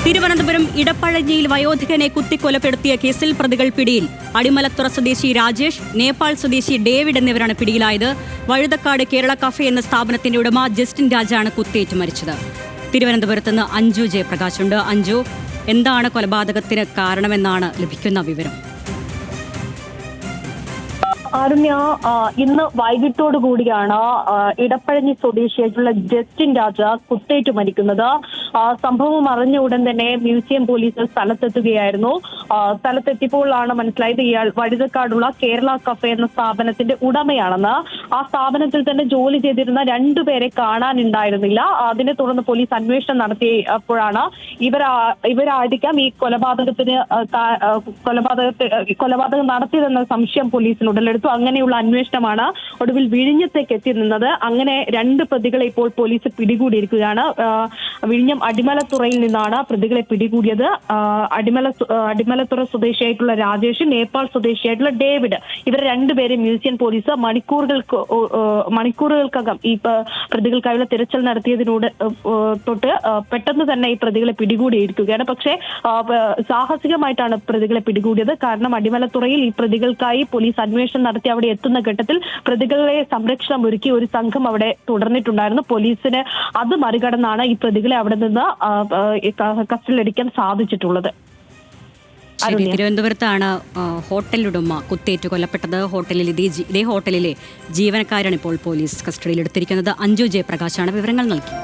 തിരുവനന്തപുരം ഇടപ്പഴഞ്ഞിയിൽ വയോധികനെ കുത്തിക്കൊലപ്പെടുത്തിയ കേസിൽ പ്രതികൾ പിടിയിൽ. അടിമലത്തുറ സ്വദേശി രാജേഷ്, നേപ്പാൾ സ്വദേശി ഡേവിഡ് എന്നിവരാണ് പിടിയിലായത്. വഴുതക്കാട് കേരള കഫേ എന്ന സ്ഥാപനത്തിന്റെ ഉടമ ജസ്റ്റിൻ രാജാണ് കുത്തേറ്റ് മരിച്ചത്. തിരുവനന്തപുരത്ത് നിന്ന് അഞ്ജു ജയപ്രകാശ് ഉണ്ട്. അഞ്ജു, എന്താണ് കൊലപാതകത്തിന് കാരണമെന്നാണ് ലഭിക്കുന്ന വിവരം? ആരുണ്യ, ഇന്ന് വൈകിട്ടോടു കൂടിയാണ് ഇടപ്പഴഞ്ഞി സ്വദേശിയായിട്ടുള്ള ജസ്റ്റിൻ രാജ കുത്തേറ്റ് മരിക്കുന്നത്. സംഭവം അറിഞ്ഞ ഉടൻ തന്നെ മ്യൂസിയം പോലീസ് സ്ഥലത്തെത്തുകയായിരുന്നു. സ്ഥലത്തെത്തിയപ്പോഴാണ് മനസ്സിലായത് ഇയാൾ വഴുതക്കാടുള്ള കേരള കഫേ എന്ന സ്ഥാപനത്തിന്റെ ഉടമയാണെന്ന്. ആ സ്ഥാപനത്തിൽ തന്നെ ജോലി ചെയ്തിരുന്ന രണ്ടുപേരെ കാണാനുണ്ടായിരുന്നില്ല. അതിനെ തുടർന്ന് പോലീസ് അന്വേഷണം നടത്തിയപ്പോഴാണ് ഇവരായിരിക്കാം ഈ കൊലപാതകം നടത്തിയതെന്ന സംശയം പോലീസിന് ഉടലെടുത്തു. അങ്ങനെയുള്ള അന്വേഷണമാണ് ഒടുവിൽ വിഴിഞ്ഞത്തേക്ക് എത്തി നിന്നത്. അങ്ങനെ രണ്ട് പ്രതികളെ ഇപ്പോൾ പോലീസ് പിടികൂടിയിരിക്കുകയാണ്. വിഴിഞ്ഞം അടിമലത്തുറയിൽ നിന്നാണ് പ്രതികളെ പിടികൂടിയത്. അടിമലത്തുറ സ്വദേശിയായിട്ടുള്ള രാജേഷ്, നേപ്പാൾ സ്വദേശിയായിട്ടുള്ള ഡേവിഡ്, ഇവർ രണ്ടുപേരെ മ്യൂസിയം പോലീസ് മണിക്കൂറുകൾക്കകം ഈ പ്രതികൾക്കായുള്ള തിരച്ചിൽ നടത്തിയതിനോട് തൊട്ട് പെട്ടെന്ന് തന്നെ ഈ പ്രതികളെ പിടികൂടിയിരിക്കുകയാണ്. പക്ഷേ സാഹസികമായിട്ടാണ് പ്രതികളെ പിടികൂടിയത്. കാരണം അടിമലത്തുറയിൽ ഈ പ്രതികൾക്കായി പോലീസ് അന്വേഷണം നടത്തി അവിടെ എത്തുന്ന ഘട്ടത്തിൽ പ്രതികളെ സംരക്ഷണം ഒരുക്കി ഒരു സംഘം അവിടെ തുടർന്നിട്ടുണ്ടായിരുന്നു. പോലീസിന് അത് മറികടന്നാണ് ഈ പ്രതികളെ അവിടെ നിന്ന് കസ്റ്റഡിയിലെടുക്കാൻ സാധിച്ചിട്ടുള്ളത്. തിരുവനന്തപുരത്താണ് ഹോട്ടലുടമ കുത്തേറ്റ് കൊല്ലപ്പെട്ടത്. ഇതേ ഹോട്ടലിലെ ജീവനക്കാരാണ് ഇപ്പോൾ പോലീസ് കസ്റ്റഡിയിലെടുത്തിരിക്കുന്നത്. അഞ്ജു ജയപ്രകാശാണ് വിവരങ്ങൾ നൽകി.